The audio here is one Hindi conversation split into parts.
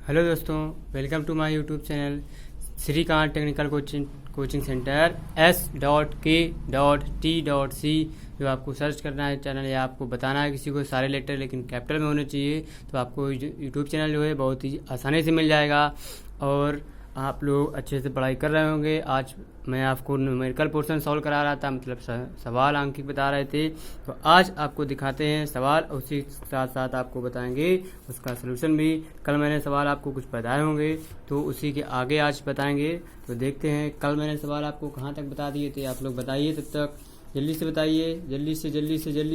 हेलो दोस्तों, welcome to my YouTube channel Shrikant technical coaching centre S.K.T.C। जो आपको सर्च करना है चैनल या आपको बताना है किसी को सारे लेटर लेकिन कैपिटल में होने चाहिए, तो आपको यूट्यूब चैनल जो है बहुत ही आसानी से मिल जाएगा और आप लोग अच्छे से पढ़ाई कर रहे होंगे। आज मैं आपको न्यूमेरिकल पोर्शन सॉल्व करा रहा था, मतलब सवाल अंकित बता रहे थे। तो आज आपको दिखाते हैं सवाल, उसी साथ साथ आपको बताएंगे उसका सलूशन भी। कल मैंने सवाल आपको कुछ बताए होंगे तो उसी के आगे आज बताएंगे। तो देखते हैं, कल मैंने सवाल आपको कहाँ तक बता दिए थे, आप लोग बताइए। तब तक जल्दी से बताइए, जल्दी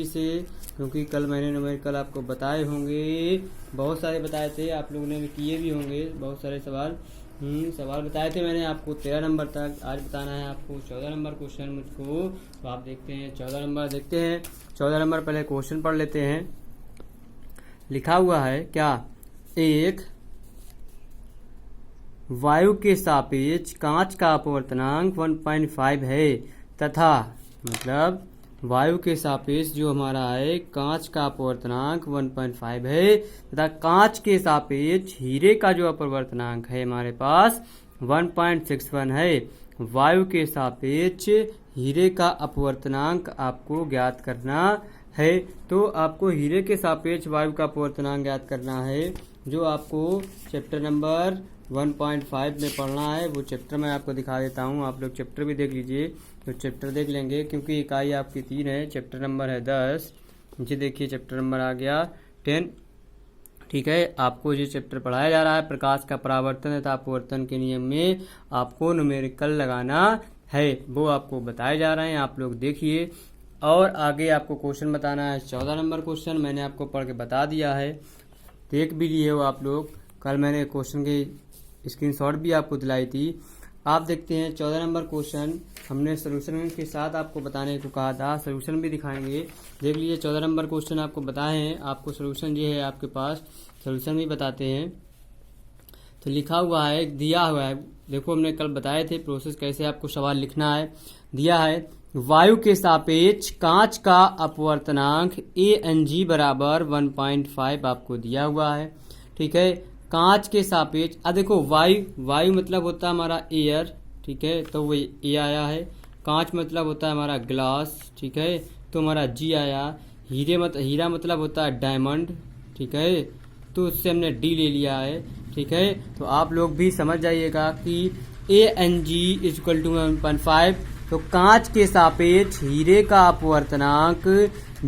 से, क्योंकि कल मैंने न्यूमेरिकल आपको बताए होंगे, बहुत सारे बताए थे, आप लोगों ने भी किए भी होंगे बहुत सारे सवाल बताए थे मैंने आपको 13 नंबर तक। आज बताना है आपको 14 नंबर क्वेश्चन मुझको। तो आप देखते हैं 14 नंबर, देखते हैं 14 नंबर। पहले क्वेश्चन पढ़ लेते हैं। लिखा हुआ है क्या, एक वायु के सापेक्ष कांच का अपवर्तनांक 1.5 है तथा, मतलब वायु के सापेक्ष जो हमारा है कांच का अपवर्तनांक 1.5 है तथा कांच के सापेक्ष हीरे का जो अपवर्तनांक है हमारे पास 1.61 है। वायु के सापेक्ष हीरे का अपवर्तनांक आपको ज्ञात करना है। तो आपको हीरे के सापेक्ष वायु का अपवर्तनांक ज्ञात करना है, जो आपको चैप्टर नंबर 1.5 में पढ़ना है। वो चैप्टर मैं आपको दिखा देता हूँ, आप लोग चैप्टर भी देख लीजिए। तो चैप्टर देख लेंगे क्योंकि इकाई आपकी 3 है, चैप्टर नंबर है 10। नीचे देखिए चैप्टर नंबर आ गया 10। ठीक है, आपको ये चैप्टर पढ़ाया जा रहा है प्रकाश का परावर्तन तथा अपवर्तन के नियम में आपको न्यूमेरिकल लगाना है, वो आपको बताए जा रहे हैं, आप लोग देखिए। और आगे आपको क्वेश्चन बताना है 14 नंबर क्वेश्चन मैंने आपको पढ़ के बता दिया है, देख भी लिए हो आप लोग। कल मैंने क्वेश्चन के स्क्रीनशॉट भी आपको दिलाई थी। आप देखते हैं 14 नंबर क्वेश्चन, हमने सॉल्यूशन के साथ आपको बताने को कहा था, सॉल्यूशन भी दिखाएंगे। देख लीजिए 14 नंबर क्वेश्चन आपको बताए हैं, आपको सॉल्यूशन ये है आपके पास, सॉल्यूशन भी बताते हैं। तो लिखा हुआ है, दिया हुआ है, देखो हमने कल बताए थे प्रोसेस कैसे आपको सवाल लिखना है। दिया है वायु के सापेक्ष कांच का अपवर्तनांक ANG बराबर 1.5 आपको दिया हुआ है। ठीक है, कांच के सापेक्ष, देखो वायु मतलब होता है हमारा एयर, ठीक है, तो वो ए आया है। कांच मतलब होता है हमारा ग्लास, ठीक है, तो हमारा जी आया। हीरा मतलब होता है डायमंड, ठीक है, तो उससे हमने डी ले लिया है। ठीक है, तो आप लोग भी समझ जाइएगा कि ANG इक्वल टू 1.5, तो कांच के सापेक्ष हीरे का अपवर्तनांक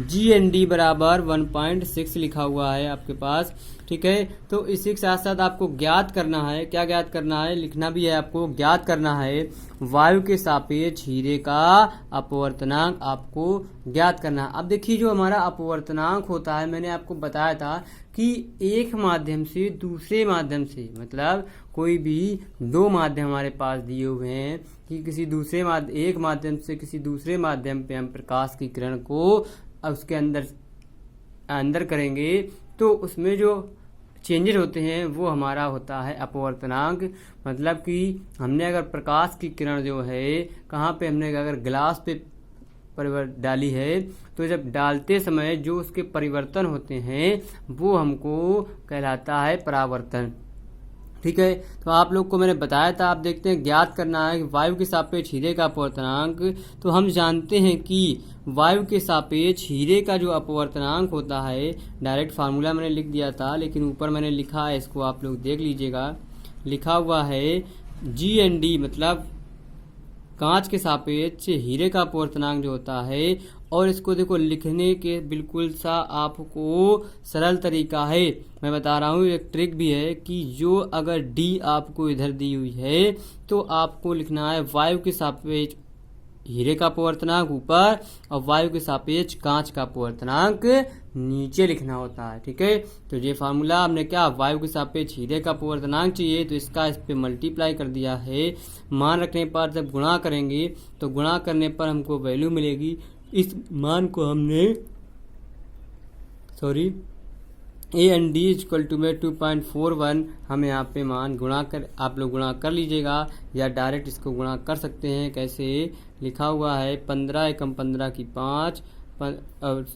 GND बराबर 1.6 लिखा हुआ है आपके पास। ठीक है, तो इसी के साथ साथ आपको ज्ञात करना है, क्या ज्ञात करना है, लिखना भी है आपको, ज्ञात करना है वायु के सापेक्ष हीरे का अपवर्तनांक आपको ज्ञात करना है। अब देखिए जो हमारा अपवर्तनांक होता है, मैंने आपको बताया था कि एक माध्यम से दूसरे माध्यम से, मतलब कोई भी दो माध्यम हमारे पास दिए हुए हैं कि किसी दूसरे एक माध्यम से किसी दूसरे माध्यम पे हम प्रकाश की किरण को उसके अंदर करेंगे, तो उसमें जो चेंजेस होते हैं वो हमारा होता है अपवर्तनांक। मतलब कि हमने अगर प्रकाश की किरण जो है कहाँ पे, हमने अगर ग्लास पे डाली है, तो जब डालते समय जो उसके परिवर्तन होते हैं वो हमको कहलाता है परावर्तन। ठीक है, तो आप लोग को मैंने बताया था। आप देखते हैं ज्ञात करना है कि वायु के सापेक्ष हीरे का अपवर्तनांक। तो हम जानते हैं कि वायु के सापेक्ष हीरे का जो अपवर्तनांक होता है, डायरेक्ट फार्मूला मैंने लिख दिया था लेकिन ऊपर मैंने लिखा है, इसको आप लोग देख लीजिएगा। लिखा हुआ है GND, मतलब कांच के सापेक्ष हीरे का अपवर्तनांक जो होता है। और इसको देखो लिखने के बिल्कुल सा आपको सरल तरीका है, मैं बता रहा हूँ, एक ट्रिक भी है कि जो अगर D आपको इधर दी हुई है तो आपको लिखना है वायु के सापेक्ष हीरे का अपवर्तनांक ऊपर और वायु के सापेक्ष कांच का अपवर्तनांक नीचे लिखना होता है। ठीक है, तो ये फार्मूला हमने क्या, वायु के सापेक्ष हीरे का अपवर्तनांक चाहिए तो इसका इस पे मल्टीप्लाई कर दिया है। मान रखने पर जब गुणा करेंगे तो गुणा करने पर हमको वैल्यू मिलेगी। इस मान को हमने AND इक्वल टू में 2.41 हम यहाँ पे मान गुणा कर, आप लोग गुणा कर लीजिएगा या डायरेक्ट इसको गुणा कर सकते हैं। कैसे, लिखा हुआ है 15 एकम 15 की 5,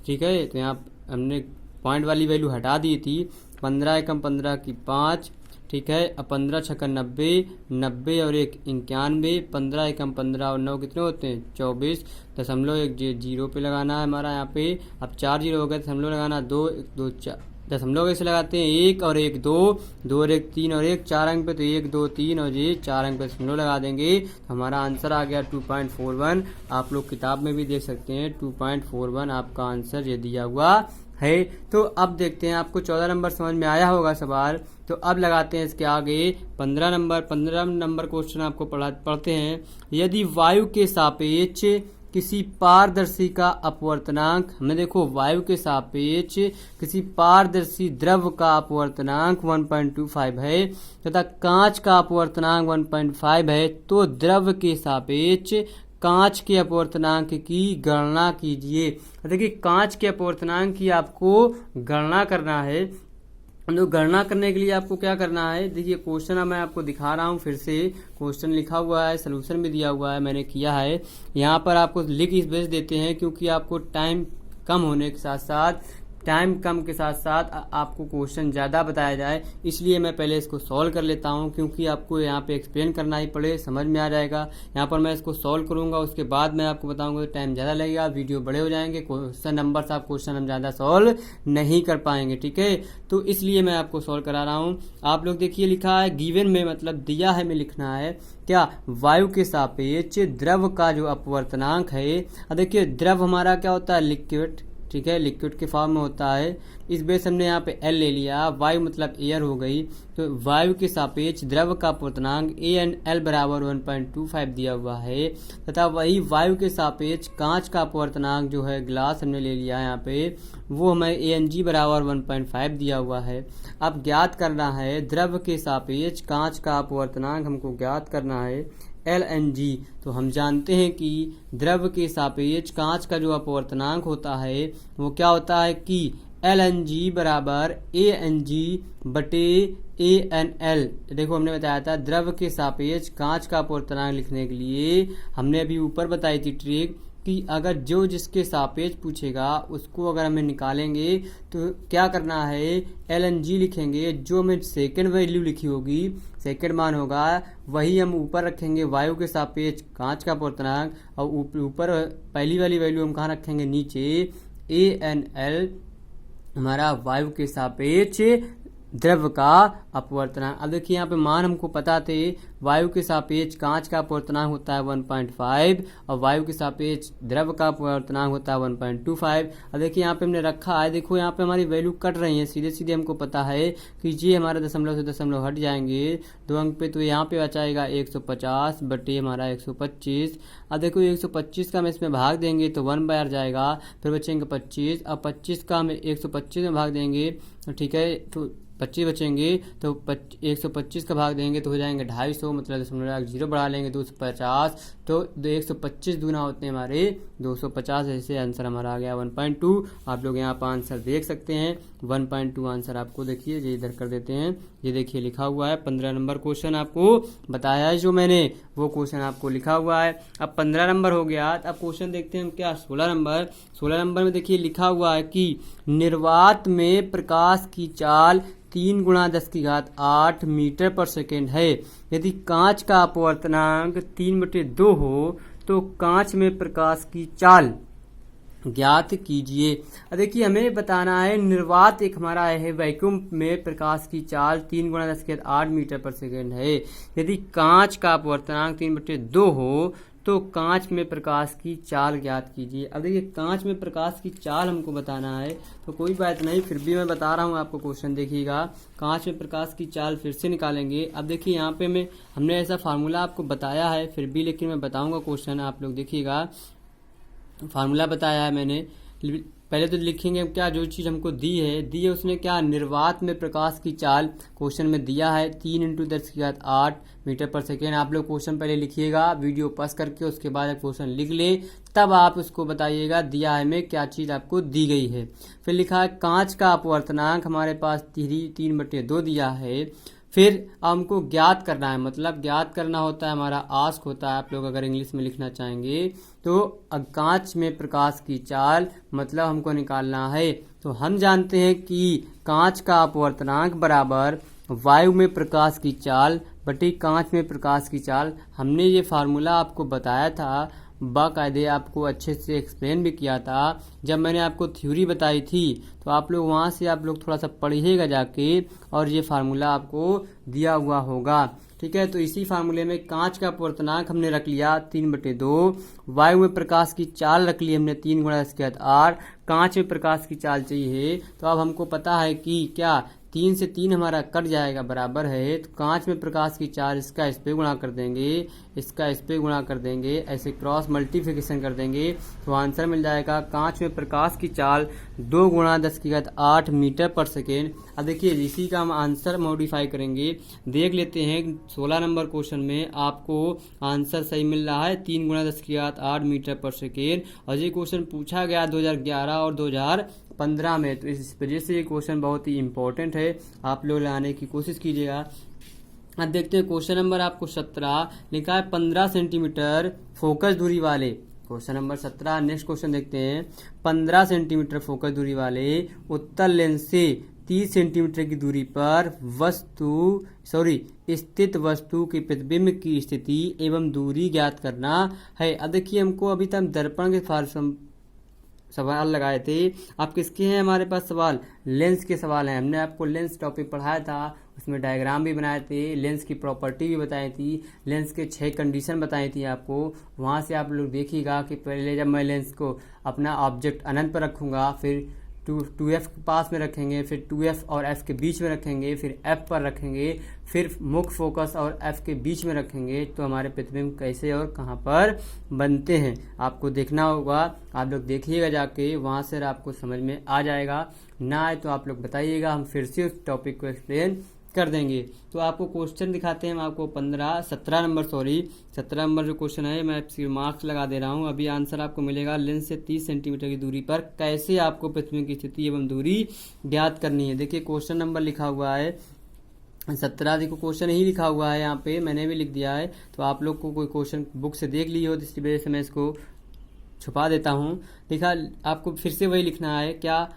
ठीक है, तो यहाँ हमने पॉइंट वाली वैल्यू हटा दी थी, 15 एकम 15 की 5, ठीक है। अब 15 छक्का 90, 90 और 1 91, 15 एकम 15 और 9 कितने होते हैं 24.1 जीरो पे लगाना है हमारा यहाँ पे। अब 4 जीरो हो गए, दशमलव लगाना 2 2 4 दशमलव कैसे लगाते हैं 1 और 1 2, 2 और 1 3 और 1 4 अंक पे तो 1 2 3 और ये 4 अंक पे दशमलव लगा देंगे तो हमारा आंसर आ गया 2.41। आप लोग किताब में भी देख सकते हैं 2.41 आपका आंसर ये दिया हुआ है। तो अब देखते हैं आपको 14 नंबर समझ में आया होगा सवाल। तो अब लगाते हैं इसके आगे 15 नंबर क्वेश्चन आपको पढ़ते हैं। यदि वायु के सापेक्ष किसी पारदर्शी का अपवर्तनांक, हमें देखो वायु के सापेक्ष किसी पारदर्शी द्रव का अपवर्तनांक 1.25 है तथा कांच का अपवर्तनांक 1.5 है, तो द्रव के सापेक्ष कांच के अपवर्तनांक की गणना कीजिए। देखिए कांच के अपवर्तनांक की आपको गणना करना है। तो गणना करने के लिए आपको क्या करना है, देखिए क्वेश्चन मैं आपको दिखा रहा हूँ फिर से। क्वेश्चन लिखा हुआ है, सोल्यूशन भी दिया हुआ है, मैंने किया है। यहाँ पर आपको लिख इस बेस देते हैं क्योंकि आपको टाइम कम होने के साथ साथ आपको क्वेश्चन ज़्यादा बताया जाए, इसलिए मैं पहले इसको सॉल्व कर लेता हूं क्योंकि आपको यहाँ पे एक्सप्लेन करना ही पड़े, समझ में आ जाएगा। यहाँ पर मैं इसको सॉल्व करूंगा, उसके बाद मैं आपको बताऊंगा, टाइम ज़्यादा लगेगा, वीडियो बड़े हो जाएंगे, क्वेश्चन नंबर आप क्वेश्चन हम ज़्यादा सॉल्व नहीं कर पाएंगे, ठीक है। तो इसलिए मैं आपको सॉल्व करा रहा हूँ। आप लोग देखिए लिखा है गिवन में, मतलब दिया है में लिखना है क्या, वायु के सापेक्ष द्रव का जो अपवर्तनांक है। देखिए द्रव हमारा क्या होता है लिक्विड, ठीक है, लिक्विड के फॉर्म में होता है। इस बेस हमने यहाँ पे एल ले लिया, वायु मतलब एयर हो गई, तो वायु के सापेक्ष द्रव का अपवर्तनांक ANL बराबर 1.25 दिया हुआ है तथा वही वायु के सापेक्ष कांच का अपवर्तनांक जो है ग्लास हमने ले लिया यहाँ पे, वो हमें ANG बराबर 1.5 दिया हुआ है। अब ज्ञात करना है द्रव के सापेक्ष कांच का अपवर्तनांक, हमको ज्ञात करना है LNG। तो हम जानते हैं कि द्रव के सापेक्ष कांच का जो अपवर्तनांक होता है वो क्या होता है कि LNG बराबर ANG बटे ANL। देखो हमने बताया था द्रव के सापेक्ष कांच का अपवर्तनांक लिखने के लिए हमने अभी ऊपर बताई थी ट्रिक कि अगर जो जिसके सापेक्ष पूछेगा उसको अगर हमें निकालेंगे तो क्या करना है, LNG लिखेंगे, जो हमें सेकंड वैल्यू लिखी होगी, सेकंड मान होगा, वही हम ऊपर रखेंगे वायु के सापेक्ष कांच का अपवर्तनांक, और ऊपर पहली वाली वैल्यू हम कहाँ रखेंगे नीचे, ANL हमारा वायु के सापेक्ष द्रव का अपवर्तनांक। अब देखिए यहाँ पे मान हमको पता थे, वायु के सापेक्ष कांच का अपवर्तनांक होता है 1.5 और वायु के सापेक्ष द्रव का अपवर्तनांक होता है 1.25। अब देखिए यहाँ पे हमने रखा है, देखो यहाँ पे हमारी वैल्यू कट रही है, सीधे सीधे हमको पता है कि ये हमारा दशमलव से दशमलव हट जाएंगे 2 अंक पे, तो यहाँ पे बचाएगा 150 बटे हमारा 125। अब देखो 125 का हम इसमें भाग देंगे तो 1 बार जाएगा, फिर बचेंगे 25। अब 25 का हम 125 में भाग देंगे, ठीक है, तो 25 बचेंगे, तो 125 का भाग देंगे तो हो जाएंगे 250, मतलब दशमलव जीरो बढ़ा लेंगे 250, तो 125 दूना होते हैं हमारे 250। ऐसे आंसर हमारा आ गया 1.2। आप लोग यहाँ पर आंसर देख सकते हैं 1.2 आंसर आपको देखिए, ये इधर कर देते हैं, ये देखिए लिखा हुआ है। 15 नंबर क्वेश्चन आपको बताया है जो मैंने, वो क्वेश्चन आपको लिखा हुआ है। अब 15 नंबर हो गया, अब क्वेश्चन देखते हैं हम क्या 16 नंबर में देखिए लिखा हुआ है कि निर्वात में प्रकाश की चाल 3 × 10⁸ मीटर पर सेकेंड है। यदि कांच का अपवर्तनांक 3/2 हो तो कांच में प्रकाश की चाल ज्ञात कीजिए। देखिए हमें बताना है निर्वात एक हमारा है वैक्यूम में प्रकाश की चाल 3 × 10⁸ मीटर पर सेकेंड है। यदि कांच का अपवर्तनांक 3/2 हो तो कांच में प्रकाश की चाल ज्ञात कीजिए। अब देखिए कांच में प्रकाश की चाल हमको बताना है, तो कोई बात नहीं, फिर भी मैं बता रहा हूँ आपको क्वेश्चन देखिएगा। कांच में प्रकाश की चाल फिर से निकालेंगे। अब देखिए यहाँ पे हमने ऐसा फार्मूला आपको बताया है, फिर भी लेकिन मैं बताऊंगा क्वेश्चन, आप लोग देखिएगा। फार्मूला बताया है मैंने, पहले तो लिखेंगे क्या, जो चीज़ हमको दी है उसने क्या, निर्वात में प्रकाश की चाल क्वेश्चन में दिया है 3 × 10⁸ मीटर पर सेकेंड। आप लोग क्वेश्चन पहले लिखिएगा, वीडियो पॉज करके उसके बाद क्वेश्चन लिख ले, तब आप उसको बताइएगा दिया है में क्या चीज़ आपको दी गई है। फिर लिखा है कांच का अपवर्तनांक हमारे पास 3/2 दिया है। फिर हमको ज्ञात करना है, मतलब ज्ञात करना होता है हमारा आस्क होता है, आप लोग अगर इंग्लिश में लिखना चाहेंगे तो कांच में प्रकाश की चाल मतलब हमको निकालना है। तो हम जानते हैं कि कांच का अपवर्तनांक बराबर वायु में प्रकाश की चाल बटी कांच में प्रकाश की चाल। हमने ये फार्मूला आपको बताया था, बाकायदे आपको अच्छे से एक्सप्लेन भी किया था जब मैंने आपको थ्योरी बताई थी। तो आप लोग वहाँ से आप लोग थोड़ा सा पढ़िएगा जाके, और ये फार्मूला आपको दिया हुआ होगा। ठीक है, तो इसी फार्मूले में कांच का अपवर्तनांक हमने रख लिया 3/2, वायु में प्रकाश की चाल रख ली हमने 3 × 10⁻⁸, कांच में प्रकाश की चाल चाहिए। तो अब हमको पता है कि क्या 3 से 3 हमारा कट जाएगा, बराबर है। तो कांच में प्रकाश की चाल इसका इस पे गुणा कर देंगे, इसका इस पे गुणा कर देंगे, ऐसे क्रॉस मल्टीप्लिकेशन कर देंगे तो आंसर मिल जाएगा कांच में प्रकाश की चाल 2 × 10⁸ मीटर पर सेकेंड। अब देखिए इसी का हम आंसर मॉडिफाई करेंगे, देख लेते हैं 16 नंबर क्वेश्चन में आपको आंसर सही मिल रहा है 3 × 10⁸ मीटर पर सेकेंड। और ये क्वेश्चन पूछा गया 2011 और 2015 में, तो इस वजह से ये क्वेश्चन बहुत ही इंपॉर्टेंट है, आप लोग लाने की कोशिश कीजिएगा। अब देखते हैं क्वेश्चन नंबर आपको 17 लिखा है 15 सेंटीमीटर फोकस दूरी वाले। क्वेश्चन नंबर 17 नेक्स्ट क्वेश्चन देखते हैं। 15 सेंटीमीटर फोकस दूरी वाले उत्तल लेंस से 30 सेंटीमीटर की दूरी पर स्थित वस्तु के प्रतिबिंब की स्थिति एवं दूरी ज्ञात करना है। अब देखिए हमको अभी तक दर्पण के सवाल लगाए थे। आप किसके हैं हमारे पास सवाल? लेंस के सवाल हैं। हमने आपको लेंस टॉपिक पढ़ाया था, उसमें डायग्राम भी बनाए थे, लेंस की प्रॉपर्टी भी बताई थी, लेंस के 6 कंडीशन बताई थी आपको। वहां से आप लोग देखिएगा कि पहले जब मैं लेंस को अपना ऑब्जेक्ट अनंत पर रखूंगा, फिर 2f के पास में रखेंगे, फिर 2f और f के बीच में रखेंगे, फिर f पर रखेंगे, फिर मुख्य फोकस और f के बीच में रखेंगे, तो हमारे प्रतिबिंब कैसे और कहाँ पर बनते हैं आपको देखना होगा। आप लोग देखिएगा जाके, वहाँ से आपको समझ में आ जाएगा। ना आए तो आप लोग बताइएगा, हम फिर से उस टॉपिक को एक्सप्लेन कर देंगे। तो आपको क्वेश्चन दिखाते हैं, हम आपको 17 नंबर जो क्वेश्चन है मैं इसके मार्क्स लगा दे रहा हूँ। अभी आंसर आपको मिलेगा लेंस से 30 सेंटीमीटर की दूरी पर कैसे आपको प्रतिबिंब की स्थिति एवं दूरी ज्ञात करनी है। देखिए क्वेश्चन नंबर लिखा हुआ है 17, देखो क्वेश्चन ही लिखा हुआ है यहाँ पे, मैंने भी लिख दिया है। तो आप लोग को कोई क्वेश्चन बुक से देख ली हो, इसी वजह से मैं इसको छुपा देता हूँ। देखा आपको फिर से वही लिखना है, क्या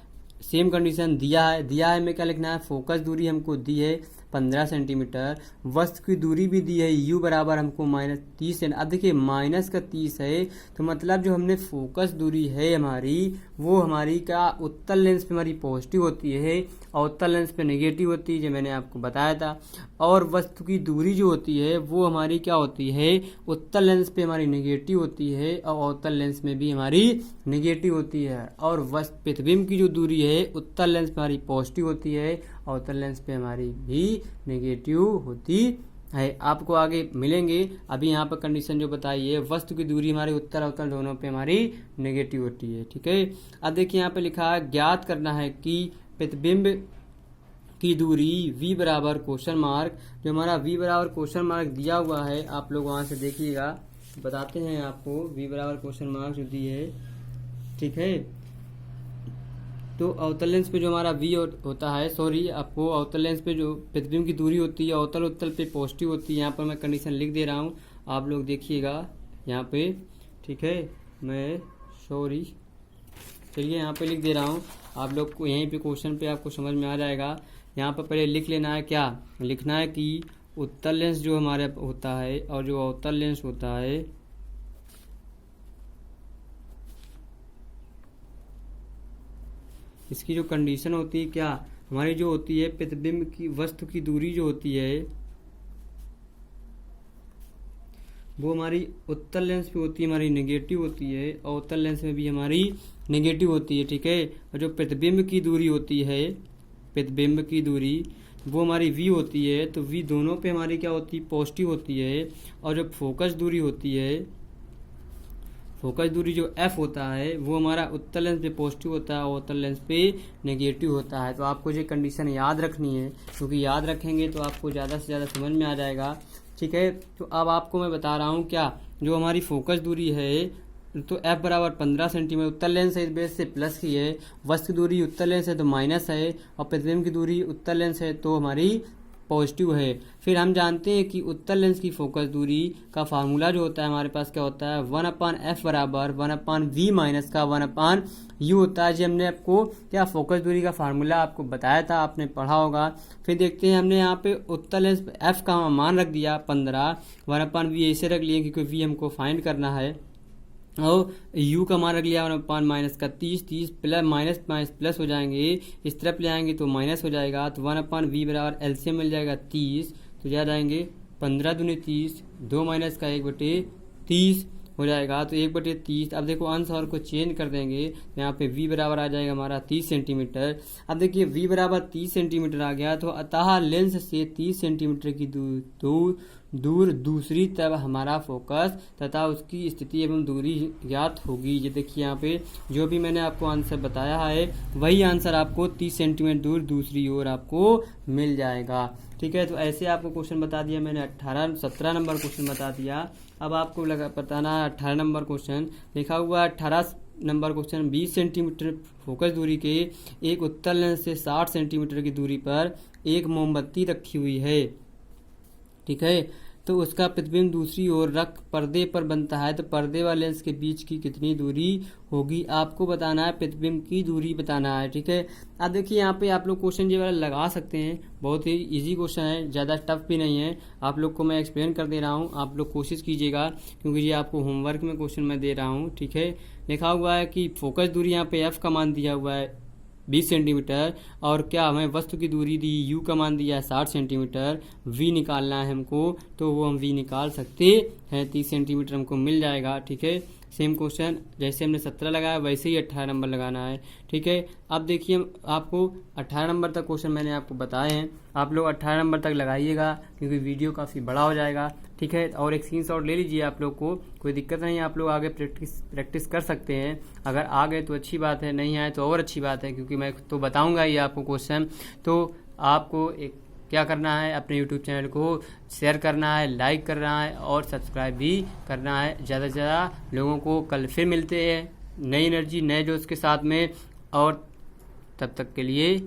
सेम कंडीशन दिया है में क्या लिखना है, फोकस दूरी हमको दी है 15 सेंटीमीटर, वस्तु की दूरी भी दी है u बराबर हमको -30 है। अब देखिए -30 है, तो मतलब जो हमने फोकस दूरी है हमारी, वो हमारी क्या उत्तल लेंस पे हमारी पॉजिटिव होती है और उत्तल लेंस पे नेगेटिव होती है, जो मैंने आपको बताया था। और वस्तु की दूरी जो होती है वो हमारी क्या होती है, उत्तल लेंस पे हमारी नेगेटिव होती है और अवतल लेंस में भी हमारी नेगेटिव होती है। और प्रतिबिंब की जो दूरी है उत्तल लेंस पे हमारी पॉजिटिव होती है, अवतल लेंस पे हमारी भी नेगेटिव होती है। आपको आगे मिलेंगे। अभी यहाँ पर कंडीशन जो बताई है, वस्तु की दूरी हमारे उत्तल अवतल दोनों पे हमारी नेगेटिव होती है। ठीक है, अब देखिए यहाँ पे लिखा है ज्ञात करना है कि प्रतिबिंब की दूरी v बराबर क्वेश्चन मार्क, जो हमारा v बराबर क्वेश्चन मार्क दिया हुआ है, आप लोग वहां से देखिएगा, बताते हैं आपको v बराबर क्वेश्चन मार्क जो दी है। ठीक है, तो अवतल लेंस पे जो हमारा v होता है, आपको अवतल लेंस पे जो प्रतिबिंब की दूरी होती है अवतल उत्तल पे पॉजिटिव होती है। यहाँ पर मैं कंडीशन लिख दे रहा हूँ, आप लोग देखिएगा यहाँ पे। ठीक है, चलिए यहाँ पे लिख दे रहा हूँ, आप लोग को यहीं पे क्वेश्चन पे आपको समझ में आ जाएगा। यहाँ पर पहले लिख लेना है, क्या लिखना है कि उत्तल लेंस जो हमारे होता है और जो अवतल लेंस होता है, इसकी जो कंडीशन होती है, क्या हमारी जो होती है प्रतिबिंब की वस्तु की दूरी जो होती है वो हमारी उत्तल लेंस पे होती है हमारी नेगेटिव होती है, और अवतल लेंस में भी हमारी नेगेटिव होती है। ठीक है, और जो प्रतिबिंब की दूरी होती है, प्रतिबिंब की दूरी वो हमारी v होती है, तो v दोनों पे हमारी क्या होती है, पॉजिटिव होती है। और जो फोकस दूरी होती है, फोकस दूरी जो f होता है वो हमारा उत्तल लेंस पे पॉजिटिव होता है और अवतल लेंस पे नेगेटिव होता है। तो आपको ये कंडीशन याद रखनी है, क्योंकि याद रखेंगे तो आपको ज़्यादा से ज़्यादा समझ में आ जाएगा। ठीक है, तो अब आपको मैं बता रहा हूँ, क्या जो हमारी फोकस दूरी है, तो f बराबर 15 सेंटीमीटर, उत्तल लेंस है इस बेस से प्लस की है, वस्तु की दूरी उत्तल लेंस है तो माइनस है, और प्रतिबिंब की दूरी उत्तल लेंस है तो हमारी पॉजिटिव है। फिर हम जानते हैं कि उत्तर लेंस की फोकस दूरी का फार्मूला जो होता है हमारे पास क्या होता है, 1/f बराबर 1/v माइनस का 1/u होता है। जी हमने आपको क्या फोकस दूरी का फार्मूला आपको बताया था, आपने पढ़ा होगा। फिर देखते हैं, हमने यहाँ पे उत्तर लेंस f का मान रख दिया 15, 1/v ऐसे रख लिए क्योंकि v हमको फाइंड करना है, और u का मान रख लिया 1/, माइनस का 30, 30 प्लस माइनस माइनस प्लस हो जाएंगे, इस तरफ ले आएंगे तो माइनस हो जाएगा, तो 1/v बराबर एलसीएम मिल जाएगा 30, तो याद आएंगे 15 दूनी 30, 2 माइनस का 1/30 हो जाएगा, तो 1/30। अब देखो अंश और को चेंज कर देंगे, तो यहाँ पे v बराबर आ जाएगा हमारा 30 सेंटीमीटर। अब देखिए v बराबर 30 सेंटीमीटर आ गया, तो अतः लेंस से 30 सेंटीमीटर की दूर दूसरी तरफ हमारा फोकस तथा उसकी स्थिति एवं दूरी ज्ञात होगी। ये देखिए यहाँ पे जो भी मैंने आपको आंसर बताया है वही आंसर आपको 30 सेंटीमीटर दूर दूसरी ओर आपको मिल जाएगा। ठीक है, तो ऐसे आपको क्वेश्चन बता दिया मैंने, 17 नंबर क्वेश्चन बता दिया। अब आपको बताना 18 नंबर क्वेश्चन लिखा हुआ है। 18 नंबर क्वेश्चन, 20 सेंटीमीटर फोकस दूरी के एक उत्तर लेंस से 60 सेंटीमीटर की दूरी पर एक मोमबत्ती रखी हुई है। ठीक है, तो उसका प्रतिबिंब दूसरी ओर रख पर्दे पर बनता है, तो पर्दे वाले लेंस के बीच की कितनी दूरी होगी आपको बताना है, प्रतिबिंब की दूरी बताना है। ठीक है, अब देखिए यहाँ पे आप लोग क्वेश्चन जो वाला लगा सकते हैं, बहुत ही इजी क्वेश्चन है, ज़्यादा टफ भी नहीं है। आप लोग को मैं एक्सप्लेन कर दे रहा हूँ, आप लोग कोशिश कीजिएगा क्योंकि ये आपको होमवर्क में क्वेश्चन मैं दे रहा हूँ। ठीक है, लिखा हुआ है कि फोकस दूरी यहाँ पे एफ का मान दिया हुआ है 20 सेंटीमीटर, और क्या हमें वस्तु की दूरी दी u का मान दिया है 60 सेंटीमीटर, v निकालना है हमको, तो वो हम v निकाल सकते हैं, 30 सेंटीमीटर हमको मिल जाएगा। ठीक है, सेम क्वेश्चन जैसे हमने 17 लगाया वैसे ही 18 नंबर लगाना है। ठीक है, अब देखिए आपको 18 नंबर तक क्वेश्चन मैंने आपको बताए हैं, आप लोग 18 नंबर तक लगाइएगा क्योंकि वीडियो काफ़ी बड़ा हो जाएगा। ठीक है, और एक स्क्रीनशॉट ले लीजिए, आप लोग को कोई दिक्कत नहीं, आप लोग आगे प्रैक्टिस कर सकते हैं। अगर आ गए तो अच्छी बात है, नहीं आए तो और अच्छी बात है, क्योंकि मैं तो बताऊंगा ही आपको क्वेश्चन। तो आपको एक क्या करना है, अपने YouTube चैनल को शेयर करना है, लाइक करना है और सब्सक्राइब भी करना है ज़्यादा से ज़्यादा लोगों को। कल फिर मिलते हैं नई एनर्जी नए जोश के साथ में, और तब तक के लिए